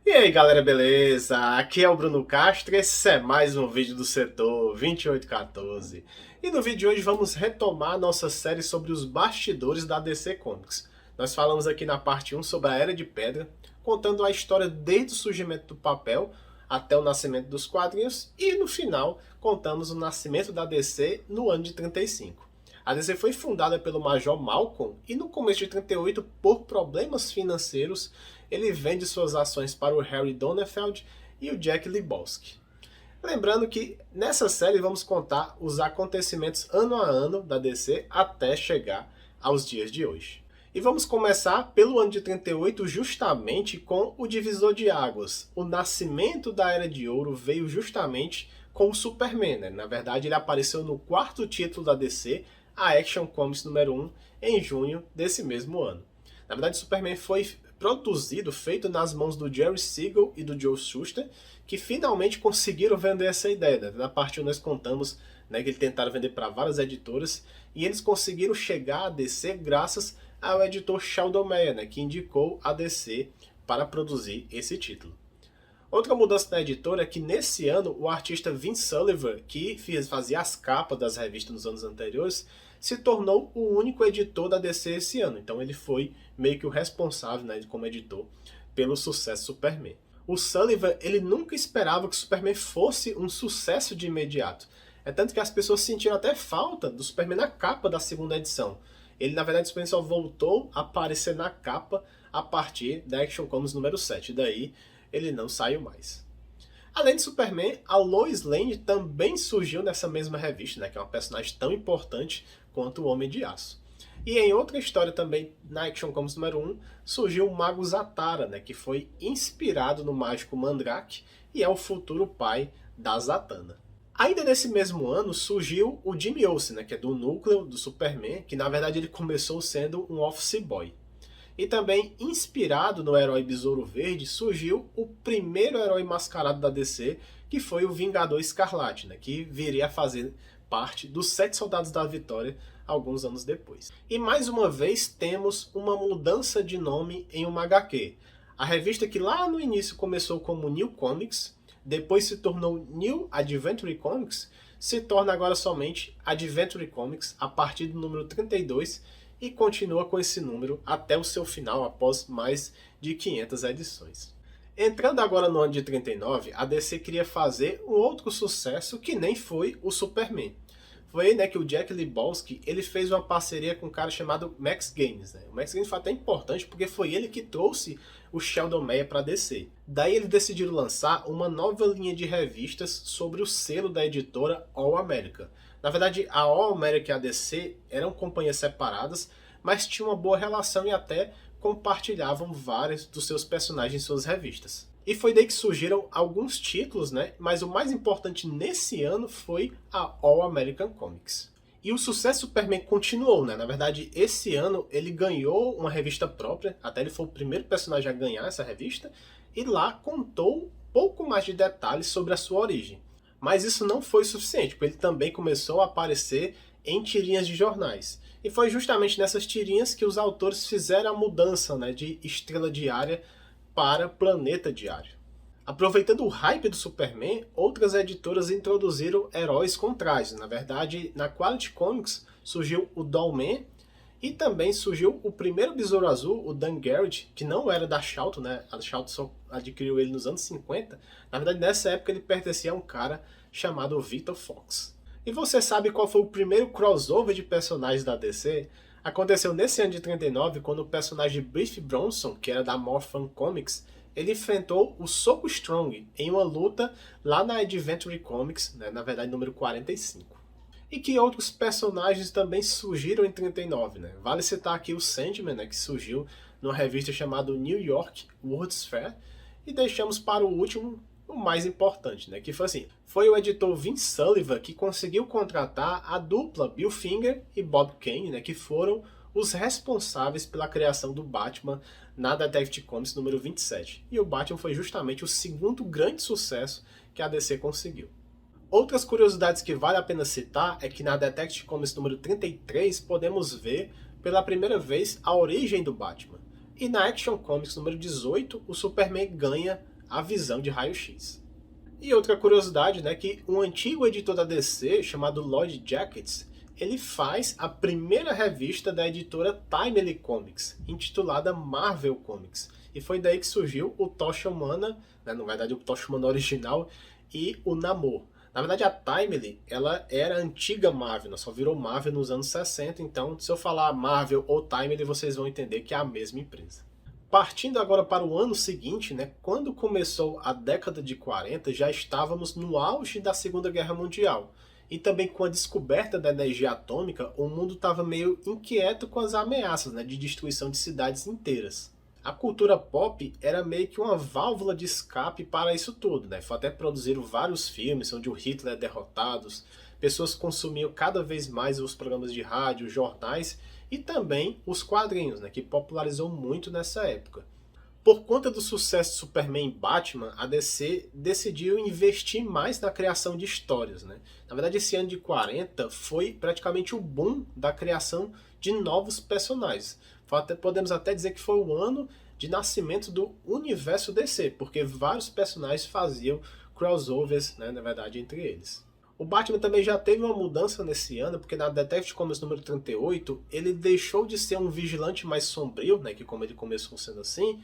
E aí galera, beleza? Aqui é o Bruno Castro e esse é mais um vídeo do setor 2814. E no vídeo de hoje vamos retomar nossa série sobre os bastidores da DC Comics. Nós falamos aqui na parte 1 sobre a Era de Pedra, contando a história desde o surgimento do papel até o nascimento dos quadrinhos, e no final contamos o nascimento da DC no ano de 35. A DC foi fundada pelo Major Malcolm e no começo de 38, por problemas financeiros, ele vende suas ações para o Harry Donenfeld e o Jack Lebowski. Lembrando que nessa série vamos contar os acontecimentos ano a ano da DC até chegar aos dias de hoje. E vamos começar pelo ano de 38 justamente com o divisor de águas. O nascimento da Era de Ouro veio justamente com o Superman, né? Na verdade ele apareceu no quarto título da DC, a Action Comics número 1, em junho desse mesmo ano. Na verdade, Superman foi produzido, feito nas mãos do Jerry Siegel e do Joe Shuster, que finalmente conseguiram vender essa ideia. Na parte 1 nós contamos, né, que eles tentaram vender para várias editoras, e eles conseguiram chegar a DC graças ao editor Sheldon Mayer, né, que indicou a DC para produzir esse título. Outra mudança na editora é que nesse ano o artista Vince Sullivan, que fazia as capas das revistas nos anos anteriores, se tornou o único editor da DC esse ano. Então ele foi meio que o responsável, né, como editor pelo sucesso Superman. O Sullivan ele nunca esperava que o Superman fosse um sucesso de imediato. É tanto que as pessoas sentiram até falta do Superman na capa da segunda edição. Ele, na verdade, o Superman só voltou a aparecer na capa a partir da Action Comics número 7. Daí ele não saiu mais. Além de Superman, a Lois Lane também surgiu nessa mesma revista, né, que é uma personagem tão importante quanto o Homem de Aço. E em outra história também, na Action Comics número 1, surgiu o Mago Zatara, né, que foi inspirado no mágico Mandrake e é o futuro pai da Zatanna. Ainda nesse mesmo ano surgiu o Jimmy Olsen, né, que é do núcleo do Superman, que na verdade ele começou sendo um office boy. E também, inspirado no herói Besouro Verde, surgiu o primeiro herói mascarado da DC, que foi o Vingador Escarlate, né, que viria a fazer parte dos 7 Soldados da Vitória alguns anos depois. E mais uma vez temos uma mudança de nome em uma HQ. A revista que lá no início começou como New Comics, depois se tornou New Adventure Comics, se torna agora somente Adventure Comics a partir do número 32, e continua com esse número até o seu final, após mais de 500 edições. Entrando agora no ano de 39, a DC queria fazer um outro sucesso que nem foi o Superman. Foi aí, né, que o Jack Lebowski ele fez uma parceria com um cara chamado Max Gaines. Né? O Max Gaines foi até importante porque foi ele que trouxe o Sheldon Mayer para a DC. Daí eles decidiram lançar uma nova linha de revistas sobre o selo da editora All America. Na verdade, a All America e a DC eram companhias separadas, mas tinham uma boa relação e até compartilhavam vários dos seus personagens em suas revistas. E foi daí que surgiram alguns títulos, né? Mas o mais importante nesse ano foi a All American Comics. E o sucesso Superman continuou, né? Na verdade, esse ano ele ganhou uma revista própria, até ele foi o primeiro personagem a ganhar essa revista, e lá contou pouco mais de detalhes sobre a sua origem. Mas isso não foi suficiente, porque ele também começou a aparecer em tirinhas de jornais. E foi justamente nessas tirinhas que os autores fizeram a mudança, né, de Estrela Diária para Planeta Diário. Aproveitando o hype do Superman, outras editoras introduziram heróis com trajes. Na verdade, na Quality Comics surgiu o Dollman e também surgiu o primeiro Besouro Azul, o Dan Garrett, que não era da Charlton, né? A Charlton só adquiriu ele nos anos 50. Na verdade, nessa época ele pertencia a um cara chamado Victor Fox. E você sabe qual foi o primeiro crossover de personagens da DC? Aconteceu nesse ano de 39, quando o personagem Biff Bronson, que era da Morphin Comics, ele enfrentou o Soco Strong em uma luta lá na Adventure Comics, né, na verdade número 45. E que outros personagens também surgiram em 39, né? Vale citar aqui o Sandman, né, que surgiu numa revista chamada New York World's Fair, e deixamos para o último o mais importante, né, que foi assim, foi o editor Vince Sullivan que conseguiu contratar a dupla Bill Finger e Bob Kane, né, que foram os responsáveis pela criação do Batman na Detective Comics número 27. E o Batman foi justamente o segundo grande sucesso que a DC conseguiu. Outras curiosidades que vale a pena citar é que na Detective Comics número 33 podemos ver pela primeira vez a origem do Batman. E na Action Comics número 18 o Superman ganha a visão de raio-x. E outra curiosidade, né, que um antigo editor da DC, chamado Lloyd Jackets, ele faz a primeira revista da editora Timely Comics, intitulada Marvel Comics. E foi daí que surgiu o Tocha Humana, né, na verdade o Tocha Humana original, e o Namor. Na verdade a Timely, ela era a antiga Marvel, só virou Marvel nos anos 60, então se eu falar Marvel ou Timely, vocês vão entender que é a mesma empresa. Partindo agora para o ano seguinte, né, quando começou a década de 40, já estávamos no auge da Segunda Guerra Mundial. E também com a descoberta da energia atômica, o mundo estava meio inquieto com as ameaças, né, de destruição de cidades inteiras. A cultura pop era meio que uma válvula de escape para isso tudo, né? Foi até produziram vários filmes onde o Hitler é derrotado, pessoas consumiam cada vez mais os programas de rádio, jornais e também os quadrinhos, né, que popularizou muito nessa época. Por conta do sucesso de Superman e Batman, a DC decidiu investir mais na criação de histórias, né? Na verdade, esse ano de 40 foi praticamente o boom da criação de novos personagens. Podemos até dizer que foi o ano de nascimento do universo DC, porque vários personagens faziam crossovers, né, na verdade, entre eles. O Batman também já teve uma mudança nesse ano, porque na Detective Comics número 38, ele deixou de ser um vigilante mais sombrio, né, que como ele começou sendo assim,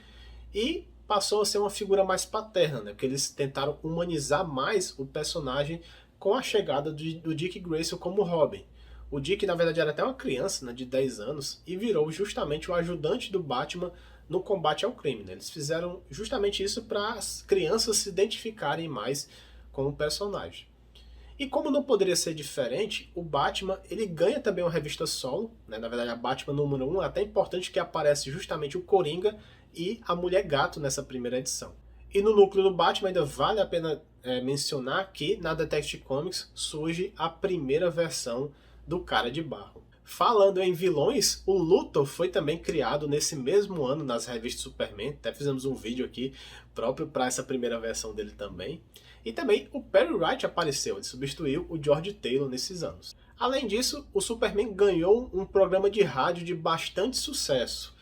e passou a ser uma figura mais paterna, né, porque eles tentaram humanizar mais o personagem com a chegada do Dick Grayson como Robin. O Dick, na verdade, era até uma criança, né, de 10 anos, e virou justamente o ajudante do Batman no combate ao crime, né. Eles fizeram justamente isso para as crianças se identificarem mais com o personagem. E como não poderia ser diferente, o Batman ele ganha também uma revista solo, né? Na verdade a Batman número 1 é até importante que aparece justamente o Coringa e a Mulher Gato nessa primeira edição. E no núcleo do Batman ainda vale a pena mencionar que na Detective Comics surge a primeira versão do Cara de Barro. Falando em vilões, o Luthor foi também criado nesse mesmo ano nas revistas Superman, até fizemos um vídeo aqui próprio para essa primeira versão dele também. E também o Perry Wright apareceu, ele substituiu o George Taylor nesses anos. Além disso, o Superman ganhou um programa de rádio de bastante sucesso.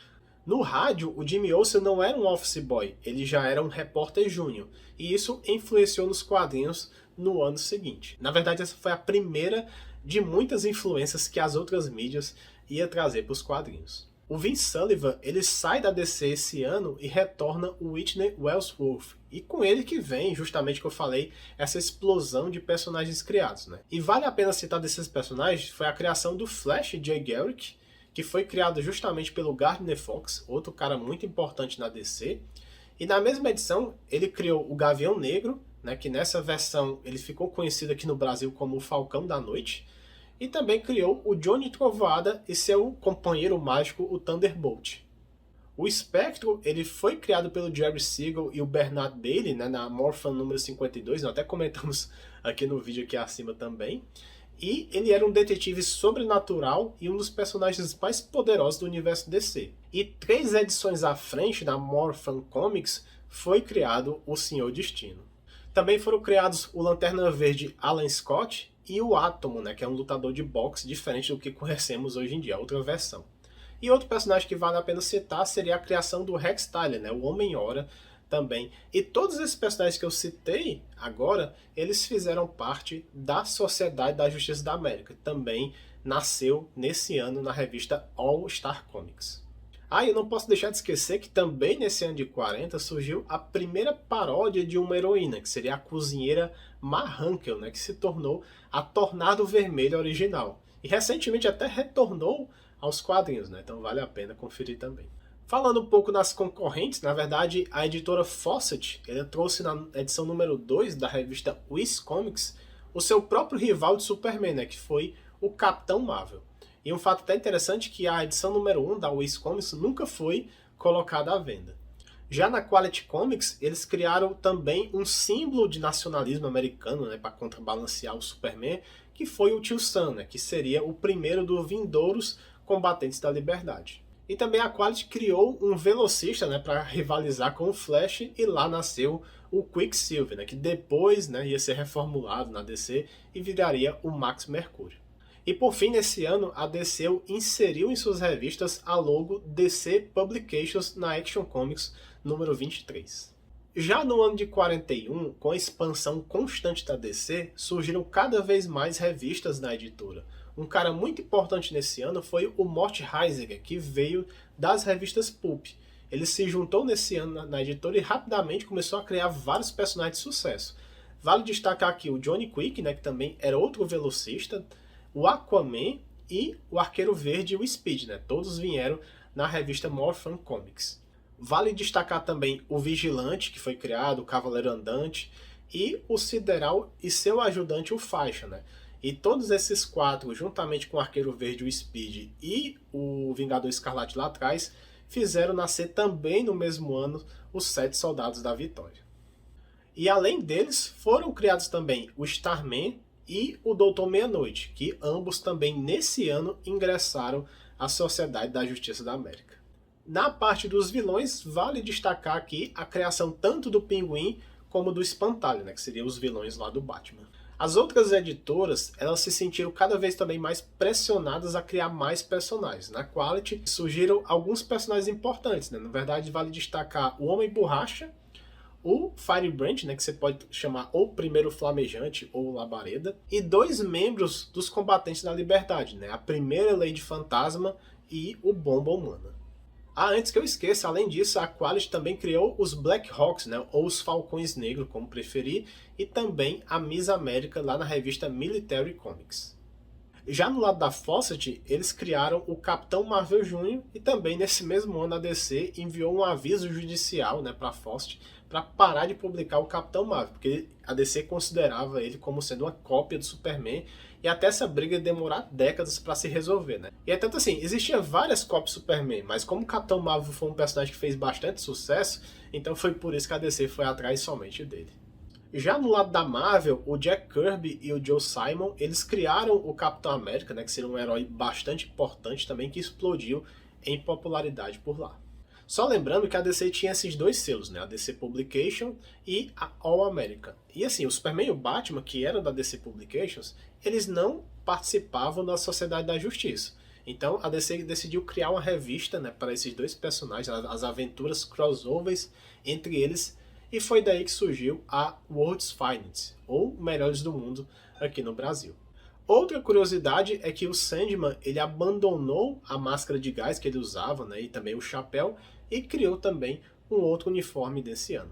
No rádio, o Jimmy Olsen não era um office boy, ele já era um repórter júnior, e isso influenciou nos quadrinhos no ano seguinte. Na verdade, essa foi a primeira de muitas influências que as outras mídias iam trazer para os quadrinhos. O Vince Sullivan ele sai da DC esse ano e retorna o Whitney Wellsworth. E com ele que vem, justamente que eu falei, essa explosão de personagens criados, né? E vale a pena citar desses personagens, foi a criação do Flash Jay Garrick, que foi criado justamente pelo Gardner Fox, outro cara muito importante na DC. E na mesma edição, ele criou o Gavião Negro, né, que nessa versão ele ficou conhecido aqui no Brasil como o Falcão da Noite. E também criou o Johnny Trovoada e seu companheiro mágico, o Thunderbolt. O Espectro ele foi criado pelo Jerry Siegel e o Bernard Bailey, né, na Morphin número 52, nós até comentamos aqui no vídeo aqui acima também. E ele era um detetive sobrenatural e um dos personagens mais poderosos do universo DC. E 3 edições à frente, na Morphin Comics, foi criado o Senhor Destino. Também foram criados o Lanterna Verde Alan Scott e o Átomo, né, que é um lutador de boxe diferente do que conhecemos hoje em dia, outra versão. E outro personagem que vale a pena citar seria a criação do Rex Tyler, né, o Homem-Hora também. E todos esses personagens que eu citei agora, eles fizeram parte da Sociedade da Justiça da América. Também nasceu nesse ano na revista All Star Comics. Ah, e eu não posso deixar de esquecer que também nesse ano de 40 surgiu a primeira paródia de uma heroína, que seria a cozinheira Ma Hankel, né, que se tornou a Tornado Vermelho original. E recentemente até retornou aos quadrinhos, né, então vale a pena conferir também. Falando um pouco das concorrentes, na verdade a editora Fawcett ela trouxe na edição número 2 da revista Wiz Comics o seu próprio rival de Superman, né, que foi o Capitão Marvel. E um fato até interessante é que a edição número 1 da Wiz Comics nunca foi colocada à venda. Já na Quality Comics, eles criaram também um símbolo de nacionalismo americano, né, para contrabalancear o Superman, que foi o Tio Sam, né, que seria o primeiro dos vindouros combatentes da liberdade. E também a Quality criou um velocista, né, para rivalizar com o Flash, e lá nasceu o Quicksilver, né, que depois, né, ia ser reformulado na DC e viraria o Max Mercúrio. E por fim, nesse ano, a DC inseriu em suas revistas a logo DC Publications na Action Comics número 23. Já no ano de 41, com a expansão constante da DC, surgiram cada vez mais revistas na editora. Um cara muito importante nesse ano foi o Mort Heisinger, que veio das revistas Pulp. Ele se juntou nesse ano na editora e rapidamente começou a criar vários personagens de sucesso. Vale destacar aqui o Johnny Quick, né, que também era outro velocista, o Aquaman e o Arqueiro Verde e o Speed, né? Todos vieram na revista More Fun Comics. Vale destacar também o Vigilante, que foi criado, o Cavaleiro Andante, e o Sideral e seu ajudante, o Faixa, né? E todos esses quatro, juntamente com o Arqueiro Verde, o Speed e o Vingador Escarlate lá atrás, fizeram nascer também no mesmo ano os 7 Soldados da Vitória. E além deles, foram criados também o Starman e o Doutor Meia-Noite, que ambos também nesse ano ingressaram à Sociedade da Justiça da América. Na parte dos vilões, vale destacar aqui a criação tanto do Pinguim como do Espantalho, né, que seriam os vilões lá do Batman. As outras editoras, elas se sentiram cada vez também mais pressionadas a criar mais personagens. Na Quality surgiram alguns personagens importantes, né? Na verdade, vale destacar o Homem Borracha, o Firebrand, né, que você pode chamar ou Primeiro Flamejante ou Labareda, e 2 membros dos Combatentes da Liberdade, né, a primeira Lady Fantasma e o Bomba Humana. Antes que eu esqueça, além disso, a Quality também criou os Black Hawks, né, ou os Falcões Negros, como preferir, e também a Miss América lá na revista Military Comics. Já no lado da Fawcett, eles criaram o Capitão Marvel Jr. e também nesse mesmo ano a DC enviou um aviso judicial, né, para a Fawcett para parar de publicar o Capitão Marvel, porque a DC considerava ele como sendo uma cópia do Superman e até essa briga demorar décadas para se resolver, né? E é tanto assim, existiam várias cópias do Superman, mas como o Capitão Marvel foi um personagem que fez bastante sucesso, então foi por isso que a DC foi atrás somente dele. Já no lado da Marvel, o Jack Kirby e o Joe Simon, eles criaram o Capitão América, né, que seria um herói bastante importante também, que explodiu em popularidade por lá. Só lembrando que a DC tinha esses 2 selos, né, a DC Publication e a All American. E assim, o Superman e o Batman, que eram da DC Publications, eles não participavam da Sociedade da Justiça. Então a DC decidiu criar uma revista, né, para esses 2 personagens, as aventuras crossovers entre eles, e foi daí que surgiu a World's Finest, ou Melhores do Mundo, aqui no Brasil. Outra curiosidade é que o Sandman ele abandonou a máscara de gás que ele usava, né, e também o chapéu, e criou também um outro uniforme desse ano.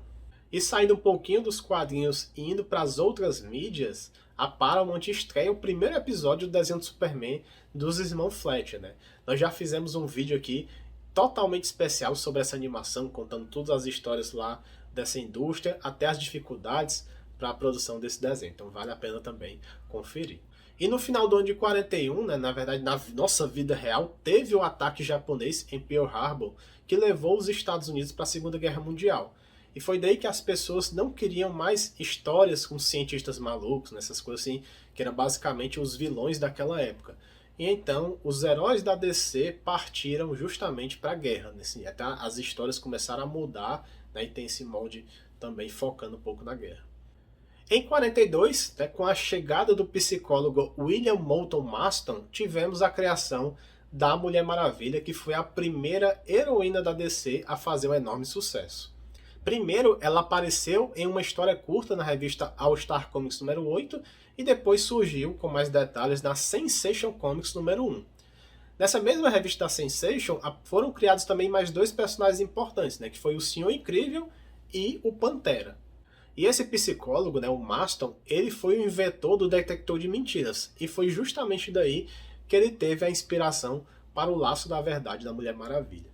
E saindo um pouquinho dos quadrinhos e indo para as outras mídias, a Paramount estreia o primeiro episódio do desenho do Superman dos irmãos Fletcher, né? Nós já fizemos um vídeo aqui totalmente especial sobre essa animação, contando todas as histórias lá dessa indústria, até as dificuldades para a produção desse desenho. Então vale a pena também conferir. E no final do ano de 41, né, na verdade na nossa vida real, teve o ataque japonês em Pearl Harbor, que levou os Estados Unidos para a Segunda Guerra Mundial. E foi daí que as pessoas não queriam mais histórias com cientistas malucos, nessas coisas assim, que eram basicamente os vilões daquela época. E então os heróis da DC partiram justamente para a guerra. Até as histórias começaram a mudar, né, e tem esse molde também focando um pouco na guerra. Em 42, né, com a chegada do psicólogo William Moulton Marston, tivemos a criação da Mulher Maravilha, que foi a primeira heroína da DC a fazer um enorme sucesso. Primeiro, ela apareceu em uma história curta na revista All Star Comics número 8 e depois surgiu com mais detalhes na Sensation Comics número 1. Nessa mesma revista da Sensation foram criados também mais 2 personagens importantes, né, que foi o Senhor Incrível e o Pantera. E esse psicólogo, né, o Marston, ele foi o inventor do detector de mentiras e foi justamente daí que ele teve a inspiração para o Laço da Verdade da Mulher Maravilha.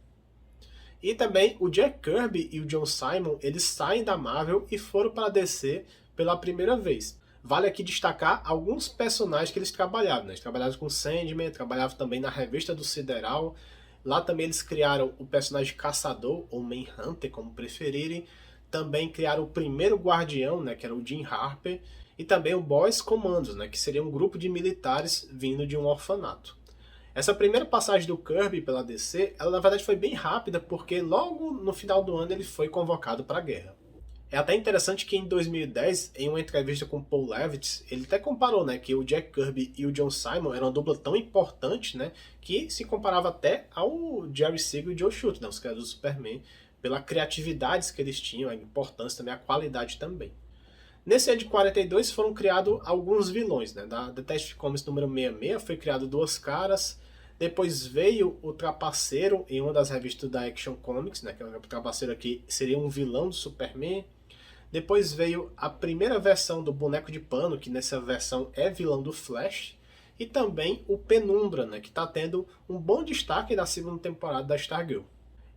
E também o Jack Kirby e o John Simon, eles saem da Marvel e foram para a DC pela primeira vez. Vale aqui destacar alguns personagens que eles trabalharam, né? Eles trabalharam com Sandman, trabalhavam também na revista do Sideral. Lá também eles criaram o personagem Caçador, ou Manhunter, como preferirem. Também criaram o primeiro Guardião, né, que era o Jim Harper. E também o Boys Commandos, né, que seria um grupo de militares vindo de um orfanato. Essa primeira passagem do Kirby pela DC, ela na verdade foi bem rápida, porque logo no final do ano ele foi convocado para a guerra. É até interessante que em 2010, em uma entrevista com Paul Levitz, ele até comparou, né, que o Jack Kirby e o John Simon eram uma dupla tão importante, né, que se comparava até ao Jerry Siegel e Joe Shuster, né, os criadores do Superman, pela criatividade que eles tinham, a importância também, a qualidade também. Nesse ano de 42 foram criados alguns vilões, né? Da Detective Comics número 66 foi criado Duas Caras, depois veio o Trapaceiro em uma das revistas da Action Comics, né? Que o Trapaceiro aqui seria um vilão do Superman. Depois veio a primeira versão do Boneco de Pano, que nessa versão é vilão do Flash. E também o Penumbra, né? Que está tendo um bom destaque na segunda temporada da Stargirl.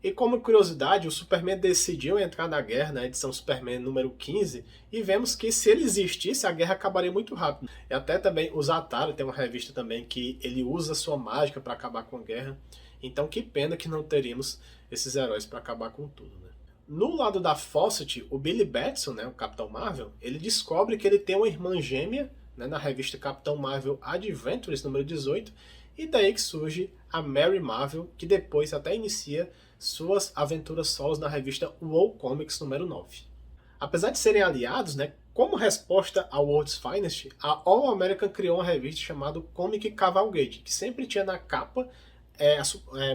E como curiosidade, o Superman decidiu entrar na guerra, na edição Superman número 15, e vemos que se ele existisse, a guerra acabaria muito rápido. E até também o Zatara tem uma revista também que ele usa sua mágica para acabar com a guerra. Então que pena que não teríamos esses heróis para acabar com tudo, né? No lado da Fawcett, o Billy Batson, né, o Capitão Marvel, ele descobre que ele tem uma irmã gêmea, né, na revista Capitão Marvel Adventures número 18, e daí que surge a Mary Marvel, que depois até inicia suas aventuras solos na revista WoW Comics número 9. Apesar de serem aliados, né, como resposta ao World's Finest, a All American criou uma revista chamada Comic Cavalgate, que sempre tinha na capa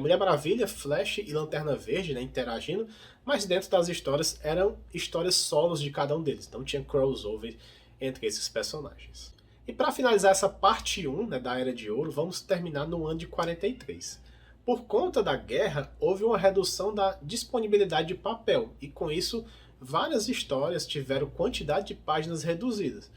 Mulher Maravilha, Flash e Lanterna Verde, né, interagindo, mas dentro das histórias eram histórias solos de cada um deles, então tinha crossover entre esses personagens. E para finalizar essa parte 1, né, da Era de Ouro, vamos terminar no ano de 43. Por conta da guerra, houve uma redução da disponibilidade de papel, e com isso, várias histórias tiveram quantidade de páginas reduzidas.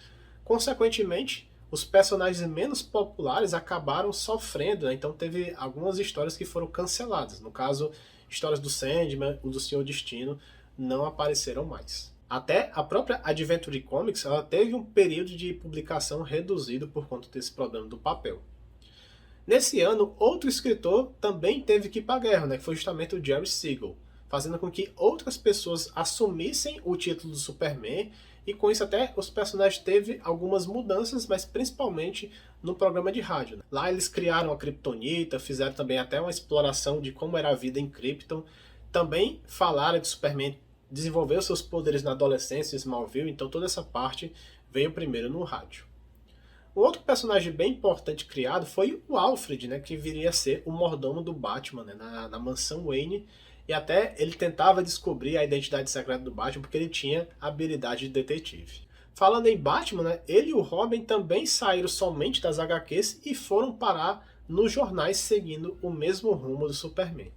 Consequentemente, os personagens menos populares acabaram sofrendo, né? Então teve algumas histórias que foram canceladas. No caso, histórias do Sandman, o do Senhor Destino, não apareceram mais. Até a própria Adventure Comics ela teve um período de publicação reduzido por conta desse problema do papel. Nesse ano, outro escritor também teve que ir para a guerra, né, que foi justamente o Jerry Siegel, fazendo com que outras pessoas assumissem o título do Superman, e com isso até os personagens teve algumas mudanças, mas principalmente no programa de rádio. Né? Lá eles criaram a Kryptonita, fizeram também até uma exploração de como era a vida em Krypton, também falaram que Superman desenvolveu seus poderes na adolescência em Smallville, então toda essa parte veio primeiro no rádio. Um outro personagem bem importante criado foi o Alfred, né, que viria a ser o mordomo do Batman, né, na mansão Wayne, e até ele tentava descobrir a identidade secreta do Batman porque ele tinha habilidade de detetive. Falando em Batman, né, ele e o Robin também saíram somente das HQs e foram parar nos jornais seguindo o mesmo rumo do Superman.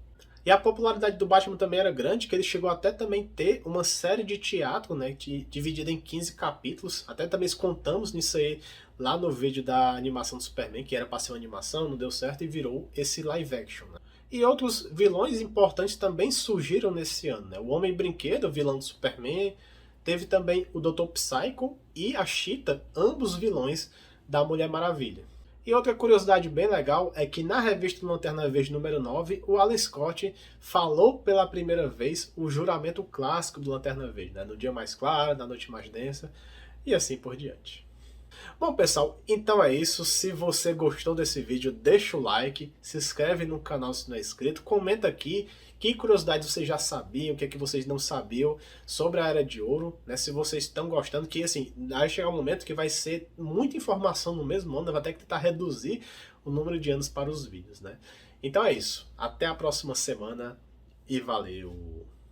E a popularidade do Batman também era grande, que ele chegou até também ter uma série de teatro, né, dividida em 15 capítulos. Até também contamos nisso aí lá no vídeo da animação do Superman, que era para ser uma animação, não deu certo e virou esse live action. Né? E outros vilões importantes também surgiram nesse ano. Né? O Homem-Brinquedo, vilão do Superman, teve também o Dr. Psycho e a Cheetah, ambos vilões da Mulher Maravilha. E outra curiosidade bem legal é que na revista Lanterna Verde número 9, o Alan Scott falou pela primeira vez o juramento clássico do Lanterna Verde, né? No dia mais claro, na noite mais densa, e assim por diante. Bom pessoal, então é isso. Se você gostou desse vídeo, deixa o like, se inscreve no canal se não é inscrito, comenta aqui que curiosidades vocês já sabiam, o que é que vocês não sabiam sobre a Era de Ouro, né? Se vocês estão gostando, que assim, vai chegar um momento que vai ser muita informação no mesmo ano, vai ter que tentar reduzir o número de anos para os vídeos, né? Então é isso, até a próxima semana e valeu!